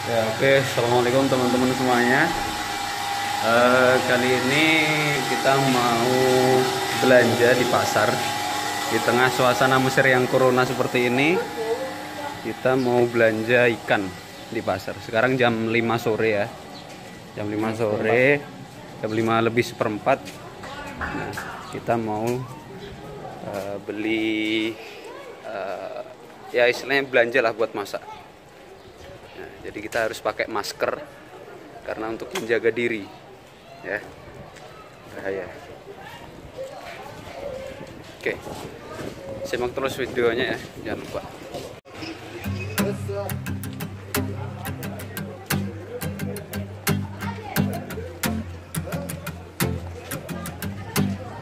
Ya, oke. Assalamualaikum teman-teman semuanya. Kali ini kita mau belanja di pasar. Di tengah suasana Mesir yang corona seperti ini, kita mau belanja ikan di pasar. Sekarang jam 5 sore ya. Jam 5 sore, jam 5 lebih seperempat. Nah, kita mau beli ya istilahnya belanja lah buat masak. Nah, jadi kita harus pakai masker karena untuk menjaga diri, ya, bahaya. Oke, simak terus videonya ya, jangan lupa.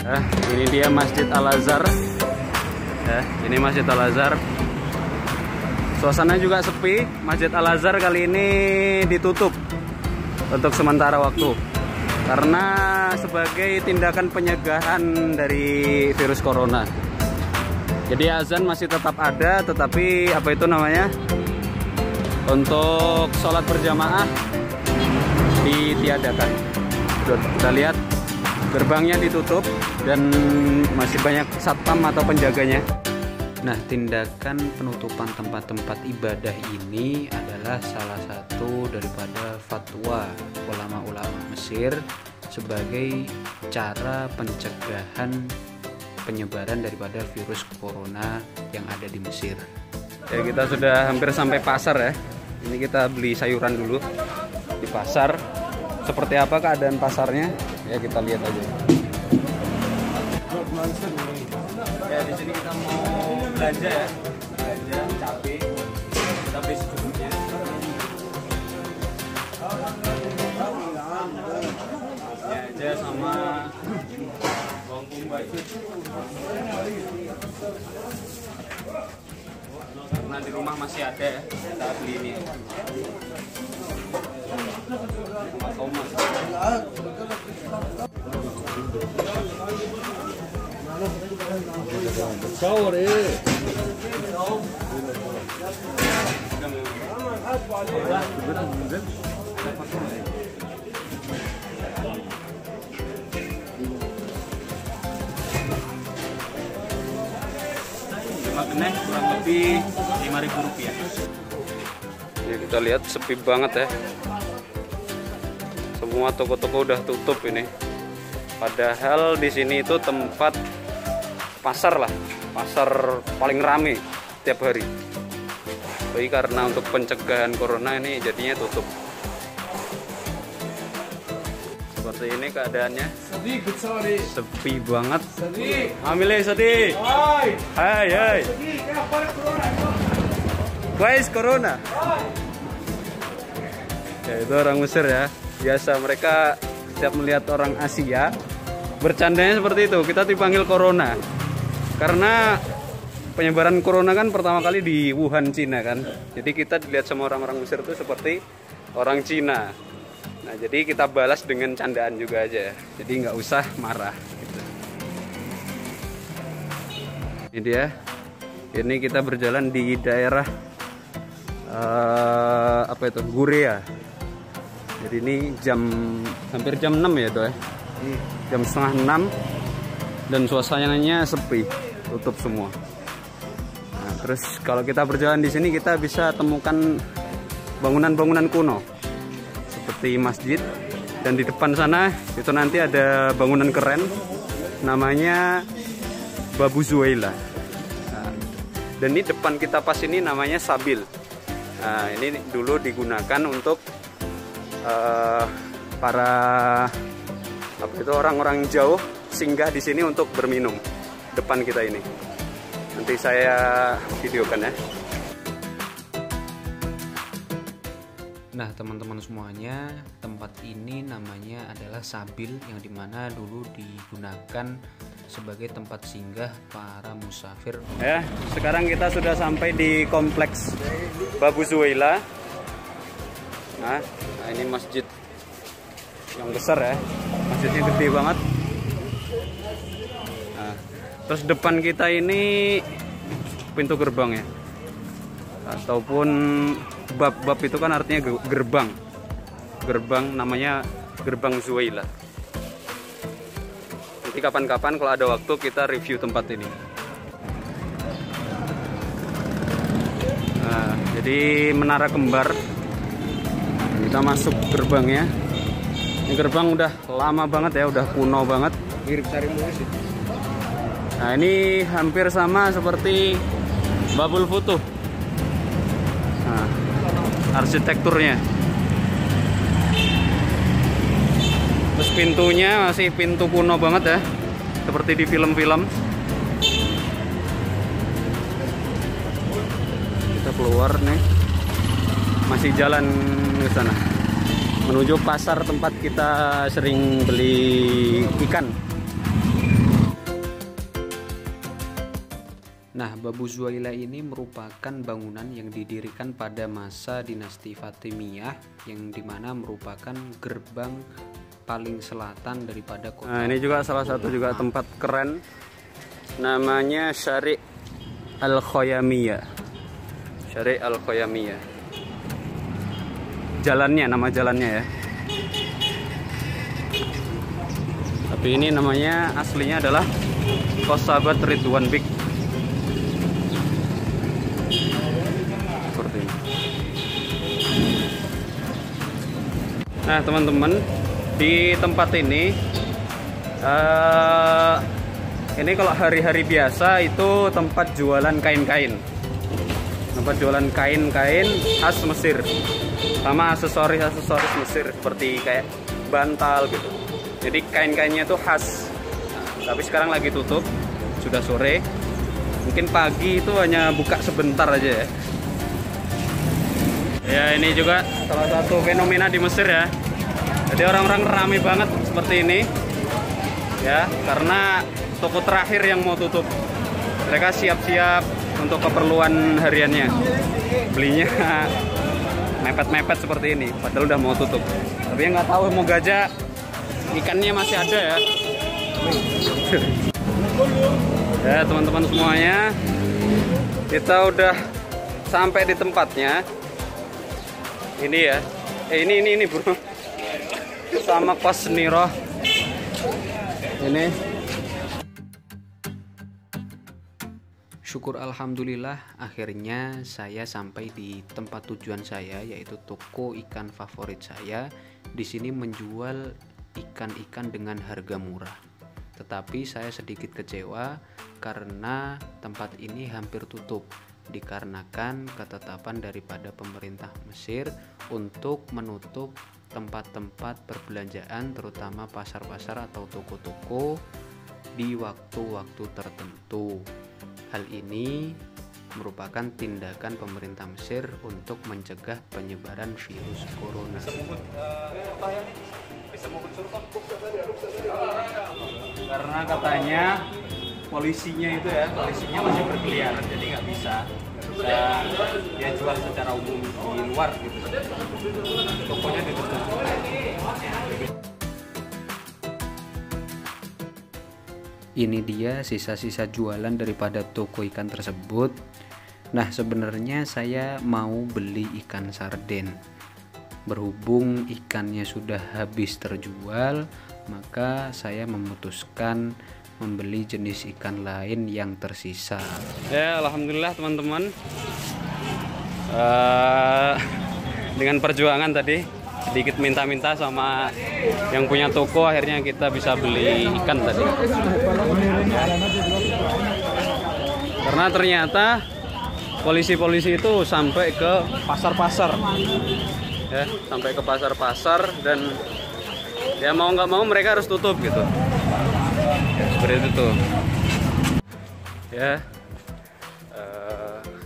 Nah, ini dia Masjid Al-Azhar. Ya, ini Masjid Al-Azhar. Suasana juga sepi. Masjid Al-Azhar kali ini ditutup untuk sementara waktu karena sebagai tindakan pencegahan dari virus corona. Jadi azan masih tetap ada, tetapi apa itu namanya, untuk sholat berjamaah ditiadakan. Kita lihat gerbangnya ditutup dan masih banyak satpam atau penjaganya. Nah, tindakan penutupan tempat-tempat ibadah ini adalah salah satu daripada fatwa ulama-ulama Mesir sebagai cara pencegahan penyebaran daripada virus corona yang ada di Mesir. Ya, kita sudah hampir sampai pasar ya. Ini kita beli sayuran dulu di pasar. Seperti apa keadaan pasarnya? Ya, kita lihat aja. Ya, di sini kita mau belanja ya, belanja cabai, kita beli secukupnya. Ya aja sama bawang bombay. Karena di rumah masih ada ya, kita beli ini. Tomat. Makanya kurang lebih Rp5.000. Ya, kita lihat sepi banget ya. Semua toko-toko udah tutup ini. Padahal di sini itu tempat pasar lah, pasar paling rame tiap hari. Tapi karena untuk pencegahan corona ini jadinya tutup. Seperti ini keadaannya. Sepi banget. Amile sedih. Hai, hai. Guys, corona. Ya, itu orang Mesir ya. Biasa mereka setiap melihat orang Asia bercandanya seperti itu. Kita dipanggil corona karena penyebaran corona kan pertama kali di Wuhan, Cina kan. Jadi kita dilihat sama orang-orang Mesir itu seperti orang Cina. Nah, jadi kita balas dengan candaan juga aja. Jadi nggak usah marah gitu. Ini dia. Ini kita berjalan di daerah apa itu, Gurea. Jadi ini hampir jam 6 ya, Doy. Jam setengah 6 dan suasananya sepi, tutup semua. Nah, terus kalau kita berjalan di sini kita bisa temukan bangunan-bangunan kuno seperti masjid, dan di depan sana itu nanti ada bangunan keren namanya Babu Zuwaila. Nah, dan ini depan kita pas ini namanya Sabil. Nah, ini dulu digunakan untuk para apa itu, orang-orang jauh singgah di sini untuk berminum. Depan kita ini. Nanti saya videokan ya. Nah, teman-teman semuanya, tempat ini namanya adalah Sabil, yang dimana dulu digunakan sebagai tempat singgah para musafir. Ya, sekarang kita sudah sampai di kompleks Babu Zuwaila. Nah, ini masjid yang besar ya, masjidnya gede banget. Nah, terus depan kita ini pintu gerbang ya, ataupun bab itu kan artinya gerbang. Gerbang namanya Gerbang Zuwaila. Nanti kapan-kapan kalau ada waktu kita review tempat ini. Nah, jadi Menara Kembar. Kita masuk gerbangnya. Ini gerbang udah lama banget ya, udah kuno banget. Mirip Sarimulis. Nah, ini hampir sama seperti Babul Futuh. Nah, arsitekturnya. Terus pintunya masih pintu kuno banget ya, seperti di film-film. Kita keluar nih, masih jalan ke sana menuju pasar tempat kita sering beli ikan. Nah, Babu Zuwaila ini merupakan bangunan yang didirikan pada masa dinasti Fatimiyah, yang dimana merupakan gerbang paling selatan daripada kota. Nah, ini juga salah satu juga tempat keren, namanya Syari' Al-Khoyamiyah. Syari' Al-Khoyamiyah. Jalannya, nama jalannya ya. Tapi ini namanya aslinya adalah Qosabat Ridwan Bik. Seperti ini. Nah, teman-teman, di tempat ini kalau hari-hari biasa itu tempat jualan kain-kain. Tempat jualan kain-kain khas Mesir, sama aksesoris Mesir seperti kayak bantal gitu. Jadi kain-kainnya itu khas. Nah, tapi sekarang lagi tutup, sudah sore. Mungkin pagi itu hanya buka sebentar aja ya. Ya, ini juga salah satu fenomena di Mesir ya. Jadi orang-orang ramai banget seperti ini ya, karena toko terakhir yang mau tutup. Mereka siap-siap untuk keperluan hariannya. Belinya mepet-mepet seperti ini, padahal udah mau tutup. Tapi yang nggak tahu mau gajah, ikannya masih ada ya. Ya, teman-teman semuanya, kita udah sampai di tempatnya. Ini ya, ini bro, sama kos Niroh. Ini. Syukur alhamdulillah, akhirnya saya sampai di tempat tujuan saya, yaitu toko ikan favorit saya. Di sini menjual ikan-ikan dengan harga murah. Tetapi saya sedikit kecewa karena tempat ini hampir tutup, dikarenakan ketetapan daripada pemerintah Mesir untuk menutup tempat-tempat perbelanjaan, terutama pasar-pasar atau toko-toko di waktu-waktu tertentu. Hal ini merupakan tindakan pemerintah Mesir untuk mencegah penyebaran virus corona. Karena katanya polisinya masih berkeliaran, jadi nggak bisa dia jual secara umum di luar gitu. Tokonya ditutup. Ini dia sisa-sisa jualan daripada toko ikan tersebut. Nah, sebenarnya saya mau beli ikan sarden. Berhubung ikannya sudah habis terjual, maka saya memutuskan membeli jenis ikan lain yang tersisa. Ya, alhamdulillah teman-teman, dengan perjuangan tadi, sedikit minta-minta sama yang punya toko, akhirnya kita bisa beli ikan tadi. Karena ternyata polisi-polisi itu sampai ke pasar-pasar, ya, sampai ke pasar-pasar, dan ya mau nggak mau mereka harus tutup gitu. Seperti itu tuh. Ya,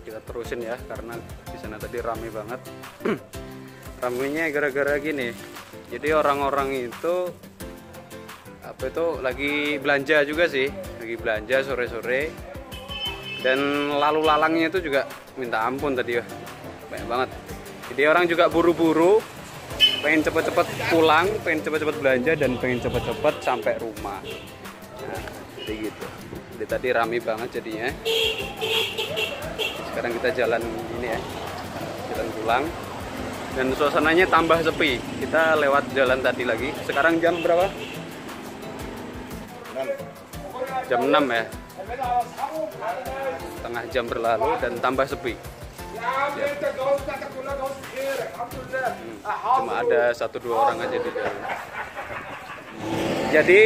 kita terusin ya, karena di sana tadi ramai banget. Ramainya gara-gara gini. Jadi orang-orang itu lagi belanja juga sih, lagi belanja sore-sore, dan lalu lalangnya itu juga minta ampun tadi ya, banyak banget. Jadi orang juga buru-buru, pengen cepet-cepet pulang, pengen cepet-cepet belanja, dan pengen cepet-cepet sampai rumah. Nah, jadi gitu. Jadi tadi ramai banget jadinya. Sekarang kita jalan ini ya, dan pulang. Dan suasananya tambah sepi. Kita lewat jalan tadi lagi. Sekarang jam berapa? Jam 6 ya. Setengah jam berlalu dan tambah sepi. Cuma ada 1-2 orang aja di jalan. Jadi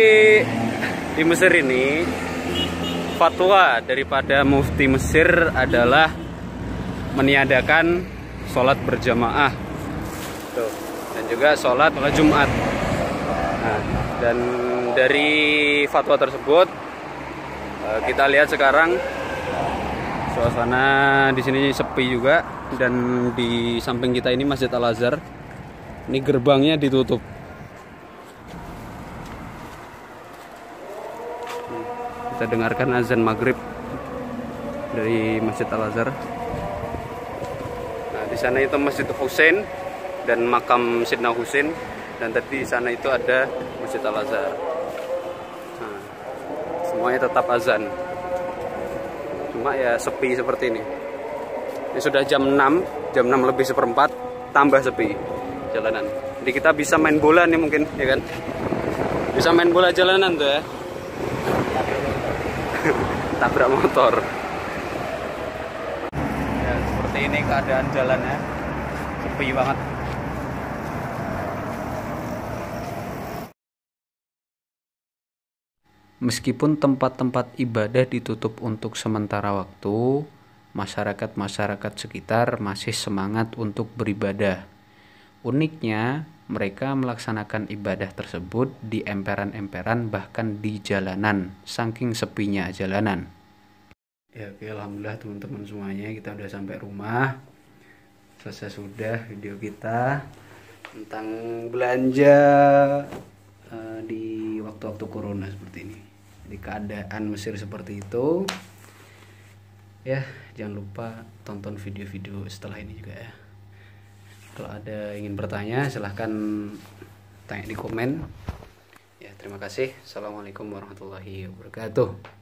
di Mesir ini fatwa daripada mufti Mesir adalah meniadakan sholat berjamaah. Tuh. Dan juga sholat Jumat. Nah, dan dari fatwa tersebut kita lihat sekarang suasana di sini sepi juga, dan di samping kita ini Masjid Al-Azhar. Ini gerbangnya ditutup. Kita dengarkan azan maghrib dari Masjid Al-Azhar. Nah, di sana itu Masjid Husain dan makam Sidna Husain, dan tadi di sana itu ada Masjid Al-Azhar. Nah, semuanya tetap azan. Cuma ya sepi seperti ini. Ini sudah jam 6 lebih seperempat, tambah sepi jalanan. Jadi kita bisa main bola nih mungkin, ya kan? Bisa main bola jalanan tuh ya. Tabrak motor. Ya, seperti ini keadaan jalannya. Sepi banget. Meskipun tempat-tempat ibadah ditutup untuk sementara waktu, masyarakat-masyarakat sekitar masih semangat untuk beribadah. Uniknya, mereka melaksanakan ibadah tersebut di emperan-emperan, bahkan di jalanan, saking sepinya jalanan. Ya, oke, alhamdulillah teman-teman semuanya, kita udah sampai rumah. Selesai sudah video kita tentang belanja di waktu-waktu corona seperti ini. Di keadaan Mesir seperti itu. Ya, jangan lupa tonton video-video setelah ini juga ya. Kalau ada ingin bertanya, silahkan tanya di komen. Ya, terima kasih. Assalamualaikum warahmatullahi wabarakatuh.